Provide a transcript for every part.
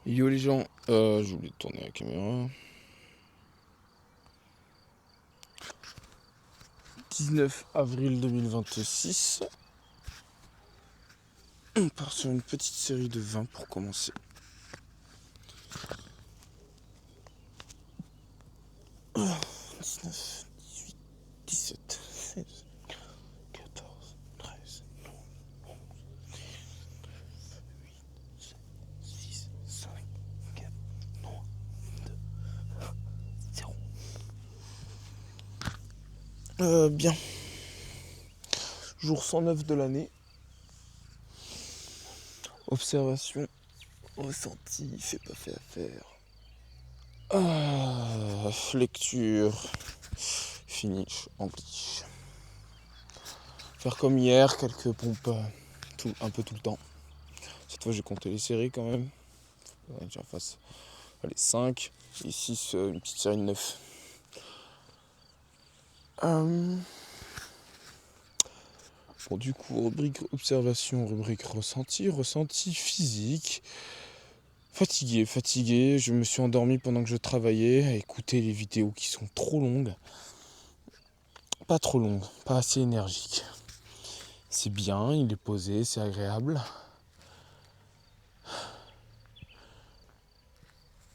Yo les gens, j'ai oublié de tourner la caméra. 19 avril 2026. On part sur une petite série de 20 pour commencer. Oh, 19, 18, 17, 16, 14, 13, 11, 8, 7, 6, 5, 4, 3, 2, 0. Bien. Jour 109 de l'année. Observation, ressenti, fait pas fait à faire. Lecture, finish, English. Faire comme hier, quelques pompes un peu tout le temps. Cette fois j'ai compté les séries quand même. J'en fasse 5 et 6, une petite série de 9. Bon, du coup, rubrique observation, rubrique ressenti, ressenti physique. Fatigué, je me suis endormi pendant que je travaillais à écouter les vidéos qui sont trop longues. Pas trop longues, pas assez énergiques. C'est bien, il est posé, c'est agréable.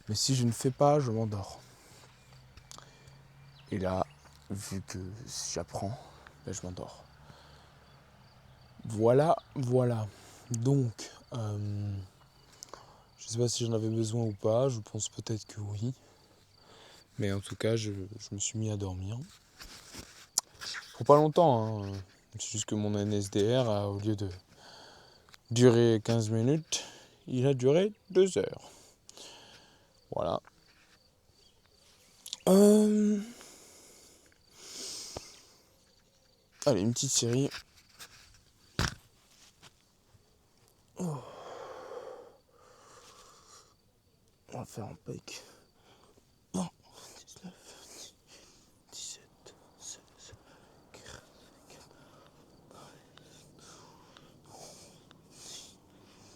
Mais si je ne fais pas, je m'endors. Et là, vu que j'apprends, ben je m'endors. Voilà. Donc, je sais pas si j'en avais besoin ou pas, je pense peut-être que oui. Mais en tout cas, je me suis mis à dormir. Pour pas longtemps, hein. C'est juste que mon NSDR, au lieu de durer 15 minutes, il a duré 2 heures. Voilà. Allez, une petite série. Oh. On va faire un pack. 20, 19, 17, 16, 15, 0.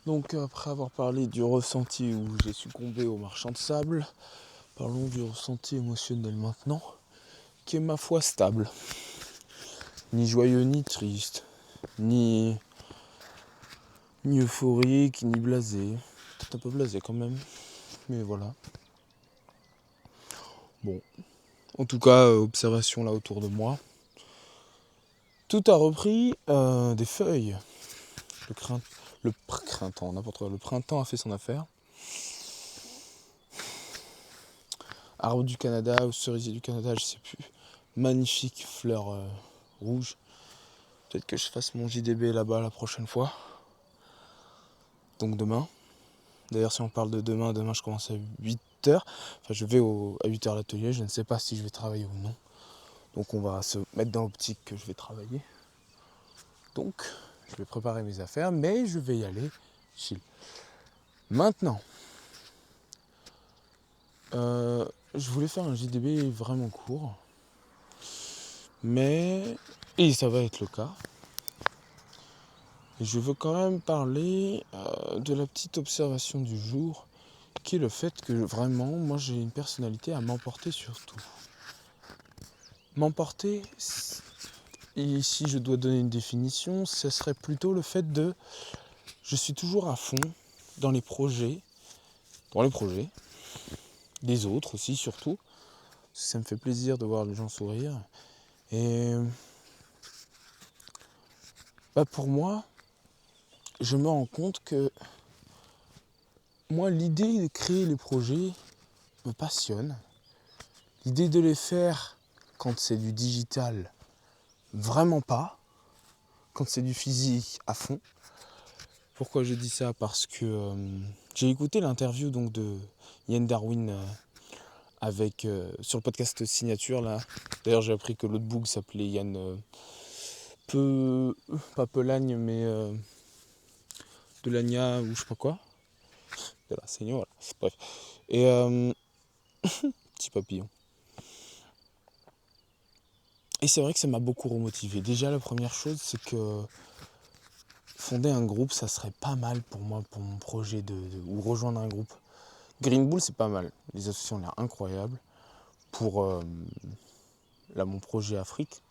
Donc après avoir parlé du ressenti où j'ai succombé au marchand de sable, parlons du ressenti émotionnel maintenant, qui est ma foi stable. Ni joyeux ni triste, ni euphorique, ni blasé. Peut-être un peu blasé quand même, mais voilà. Bon, en tout cas, observation là autour de moi. Tout a repris des feuilles. Le printemps a fait son affaire. Arbre du Canada ou cerisier du Canada, je sais plus. Magnifique fleur rouge. Peut-être que je fasse mon JDB là-bas la prochaine fois. Donc demain. D'ailleurs, si on parle de demain je commence à 8h. Enfin, je vais à 8h à l'atelier. Je ne sais pas si je vais travailler ou non. Donc on va se mettre dans l'optique que je vais travailler. Donc, je vais préparer mes affaires, mais je vais y aller chill. Maintenant, je voulais faire un JDB vraiment court. Et ça va être le cas. Et je veux quand même parler de la petite observation du jour, qui est le fait que vraiment, moi j'ai une personnalité à m'emporter sur tout. M'emporter, et si je dois donner une définition, ce serait plutôt le fait de... Je suis toujours à fond dans les projets, des autres aussi surtout, parce que ça me fait plaisir de voir les gens sourire. Et pour moi, je me rends compte que moi, l'idée de créer les projets me passionne. L'idée de les faire quand c'est du digital, vraiment pas. Quand c'est du physique, à fond. Pourquoi je dis ça? Parce que j'ai écouté l'interview donc de Yann Darwin sur le podcast Signature là. D'ailleurs, j'ai appris que l'autre book s'appelait Yann pas Pelagne, mais Delagna ou je sais pas quoi. de la señora. Bref. Et petit papillon. Et c'est vrai que ça m'a beaucoup remotivé. Déjà, la première chose, c'est que fonder un groupe, ça serait pas mal pour moi, pour mon projet ou rejoindre un groupe. Green Bull, c'est pas mal. Les associations ont l'air incroyables. Pour là, mon projet Afrique,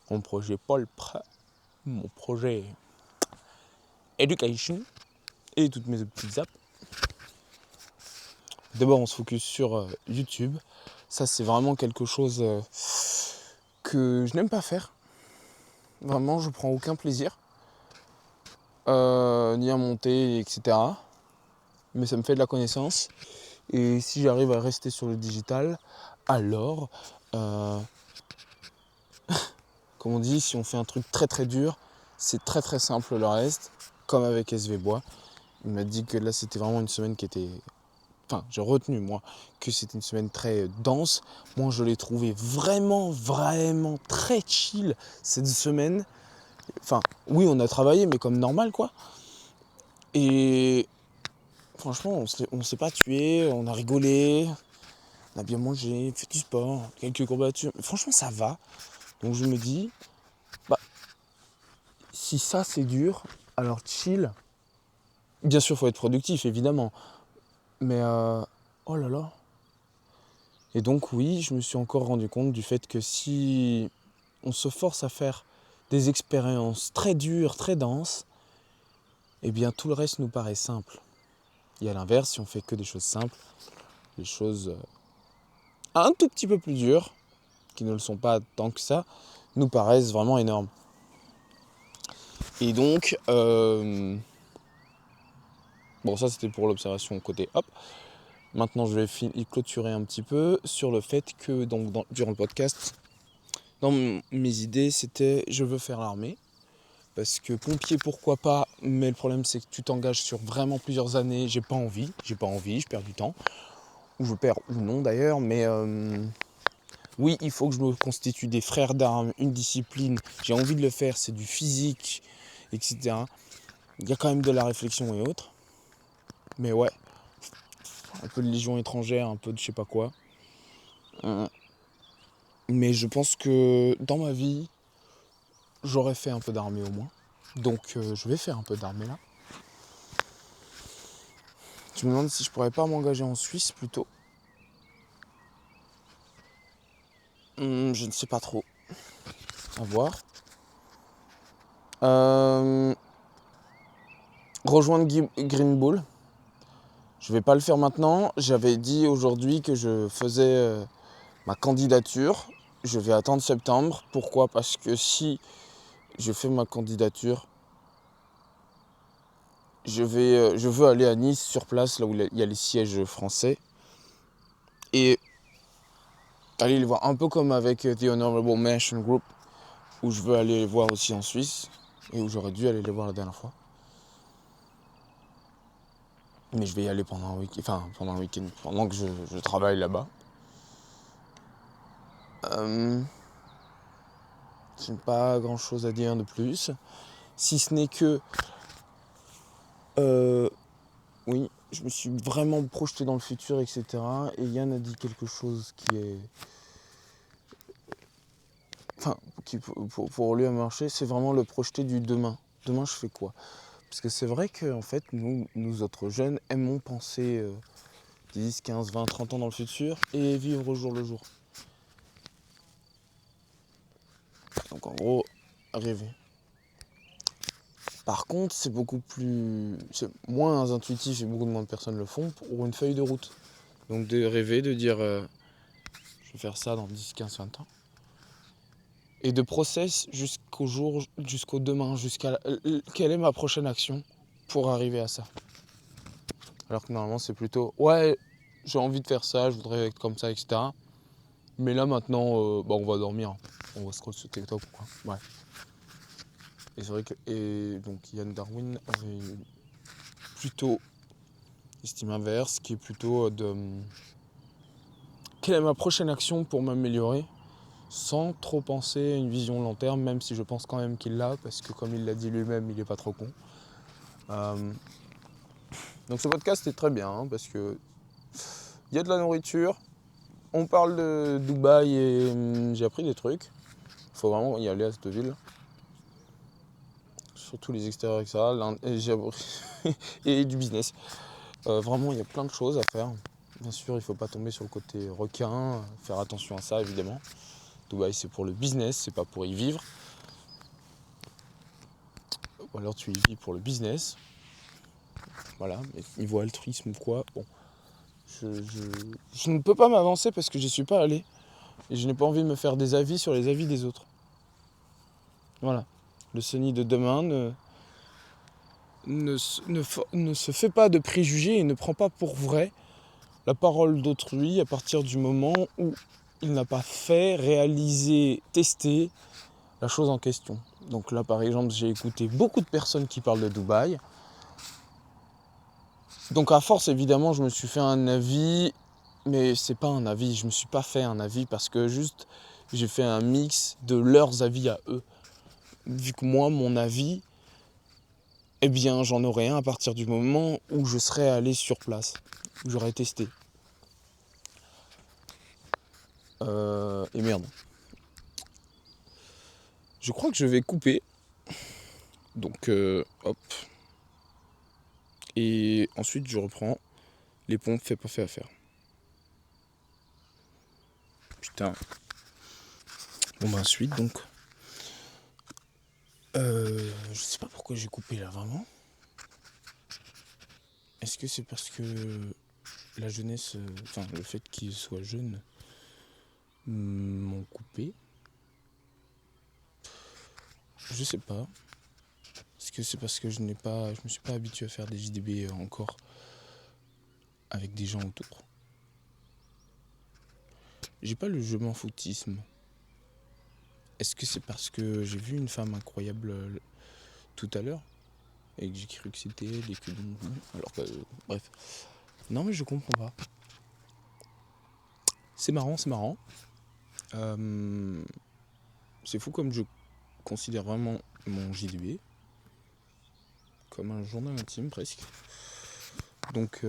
mon projet Paul Prat, mon projet Education et toutes mes petites apps. D'abord, on se focus sur YouTube. Ça, c'est vraiment quelque chose que je n'aime pas faire. Vraiment, je prends aucun plaisir. Ni à monter, etc. Mais ça me fait de la connaissance. Et si j'arrive à rester sur le digital, alors, comme on dit, si on fait un truc très très dur, c'est très très simple le reste, comme avec SV Bois. Il m'a dit que là, c'était vraiment une semaine qui était... Enfin, j'ai retenu, moi, que c'était une semaine très dense. Moi, je l'ai trouvé vraiment, vraiment très chill cette semaine. Enfin, oui, on a travaillé, mais comme normal, quoi. Et franchement, on s'est pas tué, on a rigolé, on a bien mangé, fait du sport, quelques courbatures. Franchement, ça va. Donc je me dis, bah, si ça c'est dur, alors chill. Bien sûr, il faut être productif, évidemment. Mais oh là là. Et donc oui, je me suis encore rendu compte du fait que si on se force à faire des expériences très dures, très denses, eh bien tout le reste nous paraît simple. Et à l'inverse, si on fait que des choses simples, des choses un tout petit peu plus dures, qui ne le sont pas tant que ça, nous paraissent vraiment énormes. Et donc, bon ça c'était pour l'observation côté hop. Maintenant je vais clôturer un petit peu sur le fait que donc, durant le podcast, dans mes idées c'était je veux faire l'armée. Parce que pompier pourquoi pas, mais le problème c'est que tu t'engages sur vraiment plusieurs années, j'ai pas envie, je perds du temps. Ou je perds ou non d'ailleurs, mais oui, il faut que je me constitue des frères d'armes, une discipline, j'ai envie de le faire, c'est du physique, etc. Il y a quand même de la réflexion et autres. Mais ouais, un peu de légion étrangère, un peu de je sais pas quoi. Mais je pense que dans ma vie, j'aurais fait un peu d'armée au moins. Donc je vais faire un peu d'armée là. Je me demande si je pourrais pas m'engager en Suisse plutôt. Je ne sais pas trop. À voir. Rejoindre Green Bull. Je vais pas le faire maintenant. J'avais dit aujourd'hui que je faisais ma candidature. Je vais attendre septembre. Pourquoi ? Parce que si je fais ma candidature, je veux aller à Nice sur place, là où il y a les sièges français. Et aller les voir un peu comme avec The Honorable Mention Group, où je veux aller les voir aussi en Suisse. Et où j'aurais dû aller les voir la dernière fois. Mais je vais y aller pendant un week-end, pendant que je travaille là-bas. Je n'ai pas grand-chose à dire de plus. Si ce n'est que... oui, je me suis vraiment projeté dans le futur, etc. Et Yann a dit quelque chose qui est... Enfin, qui pour lui a marché, c'est vraiment le projeter du demain. Demain, je fais quoi ? Parce que c'est vrai que en fait, nous autres jeunes, aimons penser 10, 15, 20, 30 ans dans le futur et vivre au jour le jour. Donc en gros, rêver. Par contre, c'est moins intuitif et beaucoup moins de personnes le font pour une feuille de route. Donc de rêver, de dire je vais faire ça dans 10, 15, 20 ans. Et de process jusqu'au demain, quelle est ma prochaine action pour arriver à ça. Alors que normalement c'est plutôt ouais, j'ai envie de faire ça, je voudrais être comme ça, etc. Mais là maintenant, on va dormir, on va scroll sur TikTok quoi. Ouais. Et c'est vrai que donc Yann Darwin avait plutôt estime inverse, qui est plutôt de quelle est ma prochaine action pour m'améliorer, sans trop penser à une vision long terme, même si je pense quand même qu'il l'a, parce que comme il l'a dit lui-même, il est pas trop con. Donc ce podcast est très bien hein, parce que il y a de la nourriture, on parle de Dubaï et j'ai appris des trucs. Il faut vraiment y aller à cette ville. Surtout les extérieurs, etc. Et, et du business. Vraiment, il y a plein de choses à faire. Bien sûr, il ne faut pas tomber sur le côté requin, faire attention à ça évidemment. Dubaï, c'est pour le business, c'est pas pour y vivre. Ou alors tu y vis pour le business. Voilà, mais niveau altruisme ou quoi, bon. Je ne peux pas m'avancer parce que j'y suis pas allé. Et je n'ai pas envie de me faire des avis sur les avis des autres. Voilà. Le Sony de demain ne se fait pas de préjugés et ne prend pas pour vrai la parole d'autrui à partir du moment où il n'a pas fait, réalisé, testé la chose en question. Donc là, par exemple, j'ai écouté beaucoup de personnes qui parlent de Dubaï. Donc à force, évidemment, je me suis fait un avis, mais c'est pas un avis, je me suis pas fait un avis parce que juste, j'ai fait un mix de leurs avis à eux. Vu que moi, mon avis, eh bien, j'en aurais un à partir du moment où je serais allé sur place, où j'aurais testé. Et merde. Je crois que je vais couper. Donc, hop. Et ensuite, je reprends. Les pompes, fait pas fait à faire. Putain. Bon, bah, ensuite, donc. Je sais pas pourquoi j'ai coupé là, vraiment. Est-ce que c'est parce que la jeunesse, enfin, le fait qu'il soit jeune, m'ont coupé? Je sais pas. Est-ce que c'est parce que je me suis pas habitué à faire des JDB encore avec des gens autour? J'ai pas le je m'en foutisme. Est-ce que c'est parce que j'ai vu une femme incroyable tout à l'heure et que j'ai cru que c'était elle et que alors que bref. Non mais je comprends pas. C'est marrant, c'est marrant. C'est fou comme je considère vraiment mon JDB comme un journal intime presque. Donc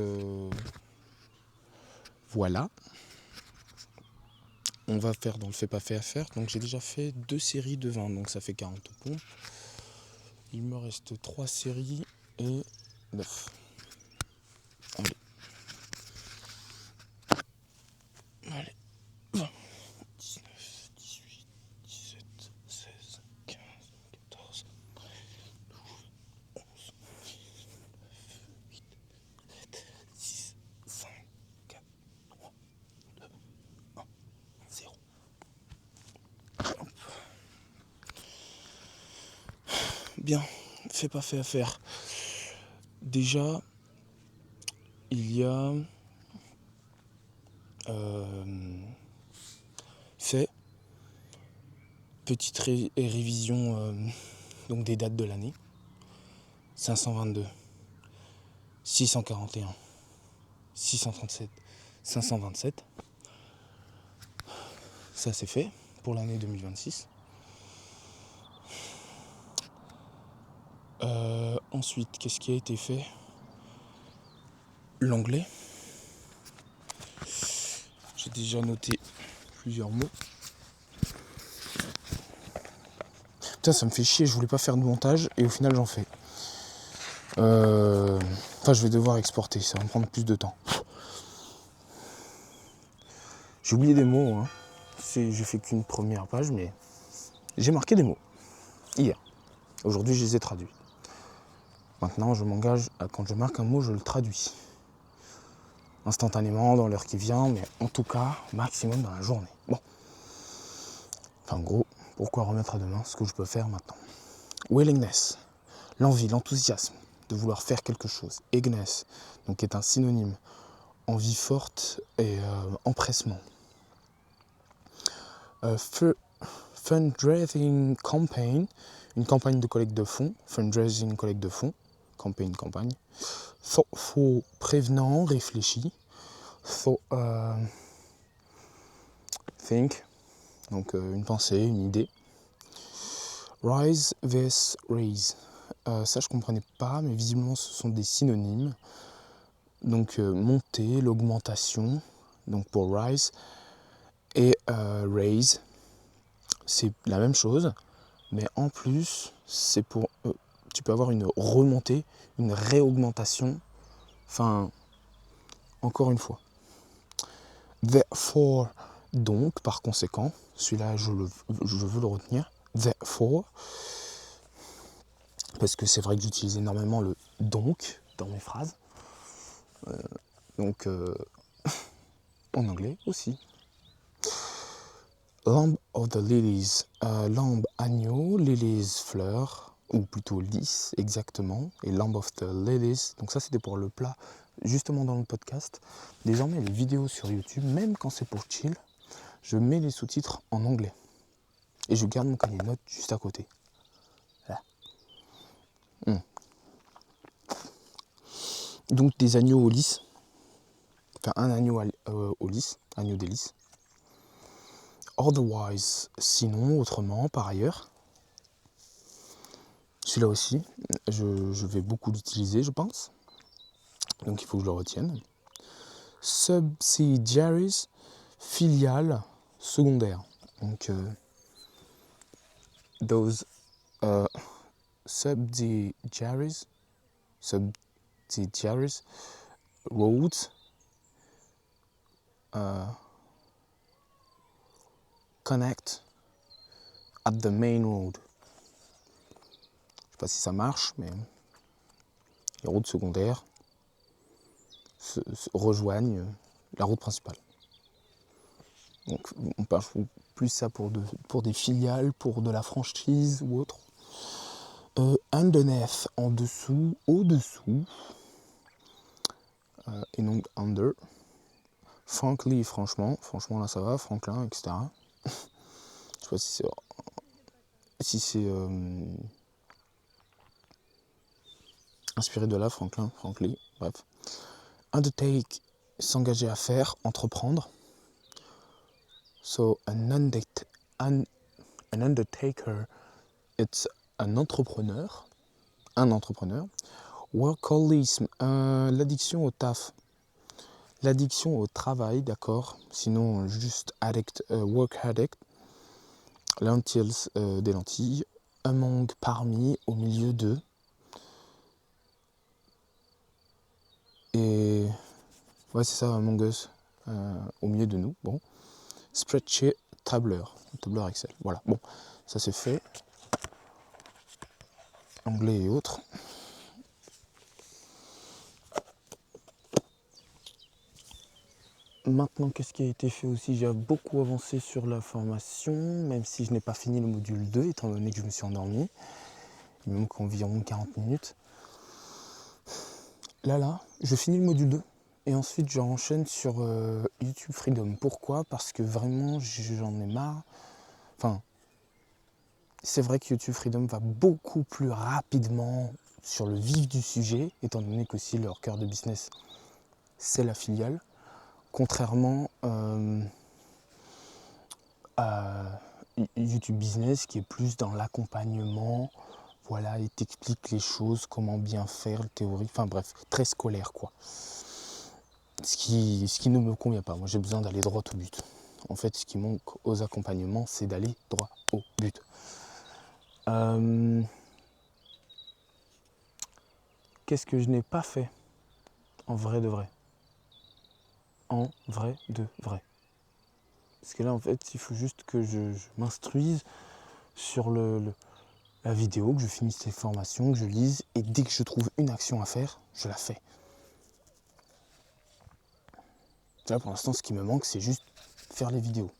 voilà. On va faire dans le fait pas fait à faire. Donc j'ai déjà fait 2 séries de 20, donc ça fait 40 pompes. Il me reste 3 séries et 9. Allez. Allez. 20, 19, 18, 17, 16, 15, 14, 12, 11, 8, 7, 6, 5, 4, 3, 2, 1, 0. Bien, fait pas fait à faire. Déjà, il y a fait petite révision donc des dates de l'année. 522, 641, 637, 527. Ça c'est fait pour l'année 2026. Ensuite, qu'est-ce qui a été fait? L'anglais. J'ai déjà noté plusieurs mots. Putain, ça me fait chier, je voulais pas faire de montage et au final j'en fais. Enfin, je vais devoir exporter, ça va me prendre plus de temps. J'ai oublié des mots, hein. J'ai fait qu'une première page, mais j'ai marqué des mots hier. Aujourd'hui, je les ai traduits. Maintenant, je m'engage à quand je marque un mot, je le traduis. Instantanément, dans l'heure qui vient, mais en tout cas, maximum dans la journée. Bon. Enfin, en gros, pourquoi remettre à demain ce que je peux faire maintenant? Willingness, l'envie, l'enthousiasme de vouloir faire quelque chose. Eagerness, donc est un synonyme. Envie forte et empressement. Fundraising campaign, une campagne de collecte de fonds. Fundraising, collecte de fonds. Campagne. Thoughtful, prévenant, réfléchi. Think, donc une pensée, une idée. Rise vs raise. Ça je comprenais pas, mais visiblement ce sont des synonymes. Donc monter, l'augmentation, donc pour rise, et raise, c'est la même chose, mais en plus, c'est pour tu peux avoir une remontée, une réaugmentation, enfin, encore une fois. Therefore, donc, par conséquent, celui-là, je veux le retenir. Therefore, parce que c'est vrai que j'utilise énormément le donc dans mes phrases. Donc, en anglais aussi. Lamb of the lilies, lambe agneau, lilies fleurs, ou plutôt lys exactement, et lamb of the lilies, donc ça c'était pour le plat, justement dans le podcast. Désormais les vidéos sur YouTube, même quand c'est pour chill, je mets les sous-titres en anglais. Et je garde mon cahier de notes juste à côté. Voilà. Donc des agneaux au lys, enfin un agneau au lys, agneau des lys. Otherwise, sinon, autrement, par ailleurs. Celui-là aussi, je vais beaucoup l'utiliser, je pense. Donc il faut que je le retienne. Subsidiaries, filiales secondaires. Donc those subsidiaries, roads, connect at the main road. Je sais pas si ça marche, mais les routes secondaires se rejoignent la route principale. Donc on parle plus ça pour des filiales, pour de la franchise ou autre. Underneath, en dessous, au-dessous, et donc under. Frankly, franchement là ça va, Franklin, etc. Je sais pas si c'est inspiré de là, Franklin, frankly, bref. Undertake, s'engager à faire, entreprendre. So an undertaker, it's un entrepreneur. Workaholism, l'addiction au taf. L'addiction au travail, d'accord. Sinon, juste addict, work addict. Lentils, des lentilles. Among, parmi, au milieu de. Et ouais, c'est ça, Among Us, au milieu de nous. Bon. Spreadsheet, tableur Excel. Voilà. Bon, ça c'est fait. Anglais et autres. Maintenant, qu'est-ce qui a été fait aussi? J'ai beaucoup avancé sur la formation, même si je n'ai pas fini le module 2, étant donné que je me suis endormi. Il me manque environ 40 minutes. Là, je finis le module 2. Et ensuite, j'enchaîne sur YouTube Freedom. Pourquoi? Parce que vraiment, j'en ai marre. Enfin, c'est vrai que YouTube Freedom va beaucoup plus rapidement sur le vif du sujet, étant donné qu'aussi leur cœur de business, c'est la filiale. Contrairement à YouTube Business qui est plus dans l'accompagnement, voilà, il t'explique les choses, comment bien faire, la théorie, enfin bref, très scolaire quoi. Ce qui ne me convient pas, moi j'ai besoin d'aller droit au but. En fait, ce qui manque aux accompagnements, c'est d'aller droit au but. Qu'est-ce que je n'ai pas fait en vrai de vrai? En vrai de vrai. Parce que là, en fait, il faut juste que je m'instruise sur la vidéo, que je finisse les formations, que je lise, et dès que je trouve une action à faire, je la fais. Là, pour l'instant, ce qui me manque, c'est juste faire les vidéos.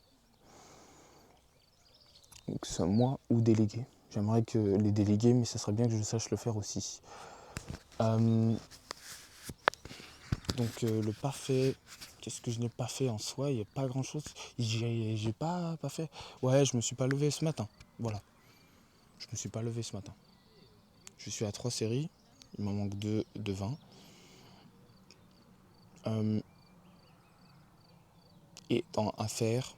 Donc, que ce soit moi ou délégué. J'aimerais que les délégués, mais ça serait bien que je sache le faire aussi. Donc, le pas fait, qu'est-ce que je n'ai pas fait en soi? Il n'y a pas grand-chose. J'ai pas fait. Ouais, je me suis pas levé ce matin. Voilà. Je me suis pas levé ce matin. Je suis à 3 séries. Il m'en manque 2 de 20. Et dans à faire.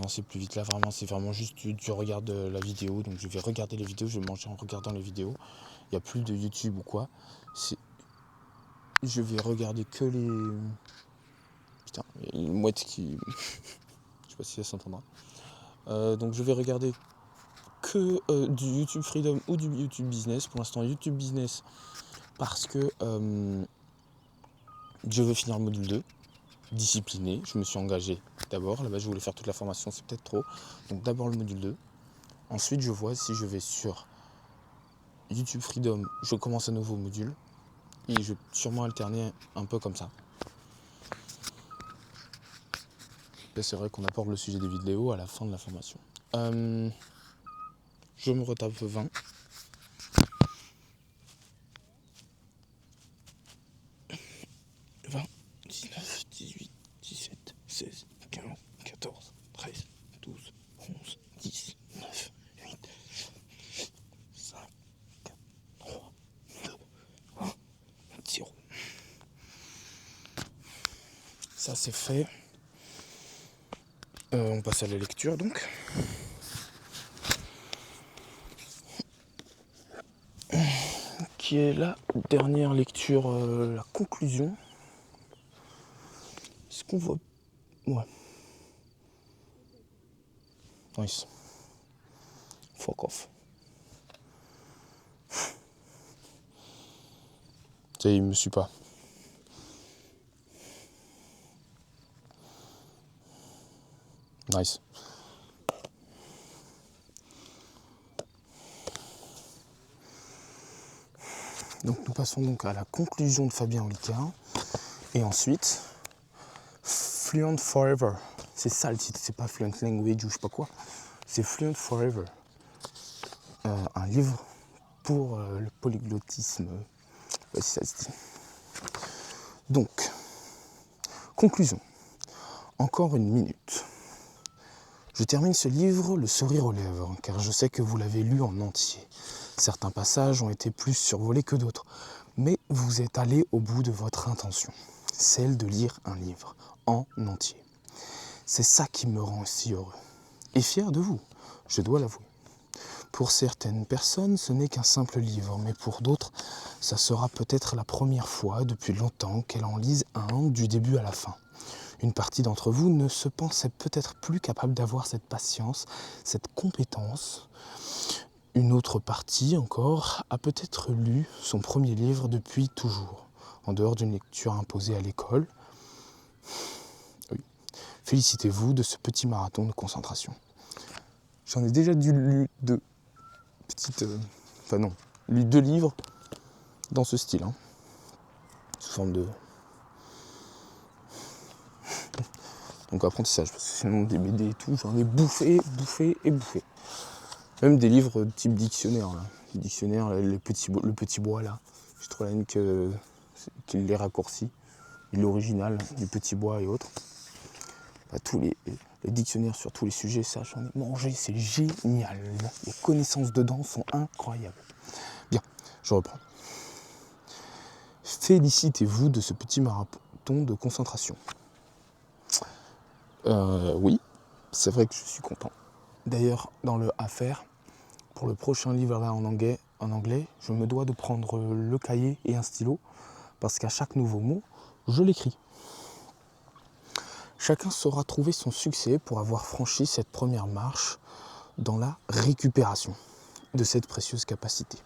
avancer plus vite. Là, vraiment, c'est vraiment juste du regard de la vidéo. Donc, je vais regarder les vidéos, je vais manger en regardant les vidéos. Il n'y a plus de YouTube ou quoi. Je vais regarder que les... Putain, il y a une mouette qui... je sais pas si ça s'entendra. Donc, je vais regarder que du YouTube Freedom ou du YouTube Business. Pour l'instant, YouTube Business, parce que je veux finir le module 2. Discipliné, je me suis engagé d'abord. Là-bas, je voulais faire toute la formation, c'est peut-être trop. Donc, d'abord le module 2. Ensuite, je vois si je vais sur YouTube Freedom, je commence un nouveau module. Et je vais sûrement alterner un peu comme ça. Là, c'est vrai qu'on apporte le sujet des vidéos à la fin de la formation. Je me retape 20. 20, 19, 18, 17, 16, 15, 14, 13, 12, 11, 10, 9, 8, 5, 4, 3, 2, 1, 0. Ça, c'est fait. On passe à la lecture, donc. Qui est la dernière lecture, la conclusion. Est-ce qu'on voit... Ouais. Nice. Fuck off. Ça y est, il me suit pas. Nice. Donc nous passons donc à la conclusion de Fabien Olicard. Et ensuite, Fluent Forever. C'est ça le titre, c'est pas Fluent Language ou je sais pas quoi. C'est Fluent Forever. Un livre pour le polyglottisme. Si ça se dit. Donc, conclusion. Encore une minute. Je termine ce livre le sourire aux lèvres, car je sais que vous l'avez lu en entier. Certains passages ont été plus survolés que d'autres, mais vous êtes allé au bout de votre intention, celle de lire un livre en entier. C'est ça qui me rend si heureux, et fier de vous, je dois l'avouer. Pour certaines personnes, ce n'est qu'un simple livre, mais pour d'autres, ça sera peut-être la première fois depuis longtemps qu'elles en lisent un du début à la fin. Une partie d'entre vous ne se pensait peut-être plus capable d'avoir cette patience, cette compétence. Une autre partie encore a peut-être lu son premier livre depuis toujours, en dehors d'une lecture imposée à l'école. Oui. Félicitez-vous de ce petit marathon de concentration. J'en ai déjà lu deux livres dans ce style, sous forme de... Donc apprentissage, parce que sinon des BD et tout, j'en ai bouffé. Même des livres type dictionnaire, là. Les dictionnaires, le petit bois là. J'ai trop la haine qu'il les raccourcit. L'original, du petit bois et autres. Tous les dictionnaires sur tous les sujets, ça j'en ai mangé, c'est génial. Les connaissances dedans sont incroyables. Bien, je reprends. Félicitez-vous de ce petit marathon de concentration. Oui, c'est vrai que je suis content. D'ailleurs, dans le à faire, pour le prochain livre là en anglais, je me dois de prendre le cahier et un stylo, parce qu'à chaque nouveau mot, je l'écris. Chacun saura trouver son succès pour avoir franchi cette première marche dans la récupération de cette précieuse capacité.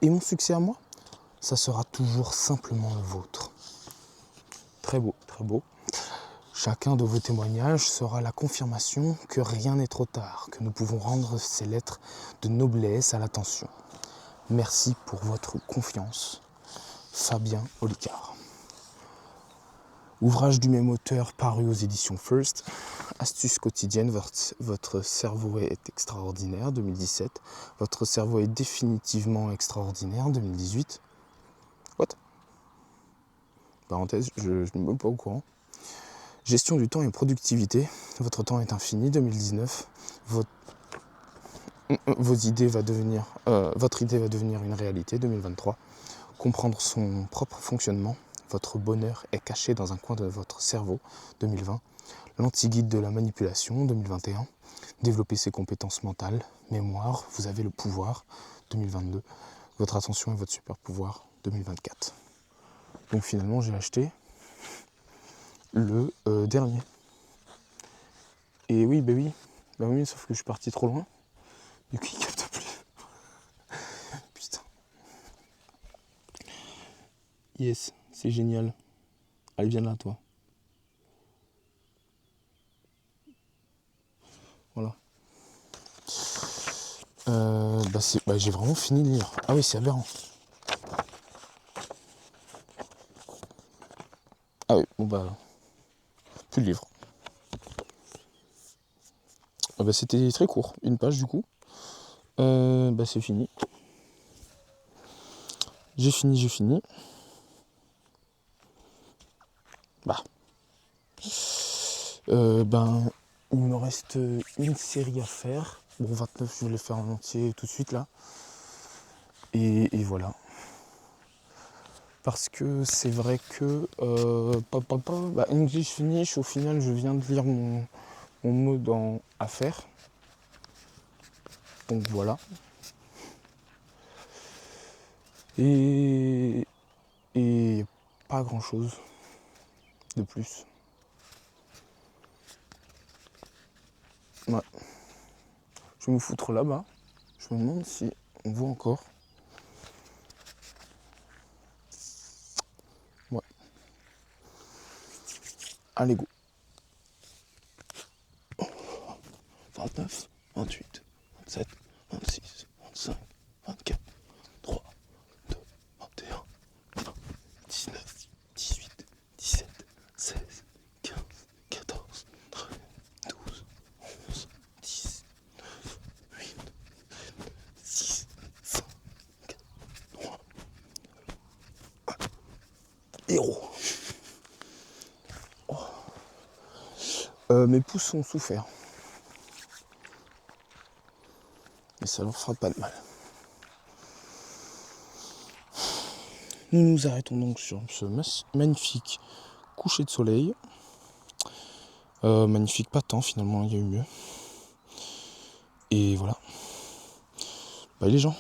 Et mon succès à moi, ça sera toujours simplement le vôtre. Très beau, très beau. Chacun de vos témoignages sera la confirmation que rien n'est trop tard, que nous pouvons rendre ces lettres de noblesse à l'attention. Merci pour votre confiance. Fabien Olicard. Ouvrage du même auteur paru aux éditions First. Astuces quotidiennes, votre cerveau est extraordinaire, 2017. Votre cerveau est définitivement extraordinaire, 2018. What ? Parenthèse, je ne suis même pas au courant. Gestion du temps et productivité. Votre temps est infini, 2019. Votre idée va devenir une réalité, 2023. Comprendre son propre fonctionnement. Votre bonheur est caché dans un coin de votre cerveau, 2020. L'anti-guide de la manipulation 2021. Développer ses compétences mentales, mémoire, vous avez le pouvoir 2022. Votre attention et votre super pouvoir 2024. Donc finalement j'ai acheté le dernier. Et oui, bah oui, sauf que je suis parti trop loin. Du coup il capte plus. Putain. Yes, c'est génial. Allez, viens là toi. Voilà. J'ai vraiment fini de lire. Ah oui, c'est aberrant. Ah oui, bon bah, plus de livre. Ah bah, c'était très court, une page du coup. C'est fini. J'ai fini. Bah. Il me reste une série à faire. Bon, 29, je vais le faire en entier tout de suite là. Et voilà. Parce que c'est vrai que English Finish, au final, je viens de lire mon mode à faire. Donc voilà. Et pas grand chose de plus. Ouais. Je vais me foutre là-bas. Je me demande si on voit encore. Ouais. Allez, go. 29, 28, 27, 26, 25, 24, 3, 2, 21, 19, 18, 17, 16, 15, 14, 13, 12, 11, 10, 9, 8, 6, 5, 4, 3, 1, 0. Mes pouces ont souffert. Mais ça leur fera pas de mal. Nous nous arrêtons donc sur ce magnifique coucher de soleil. Magnifique, pas tant finalement, il y a eu mieux. Et voilà. Bye les gens.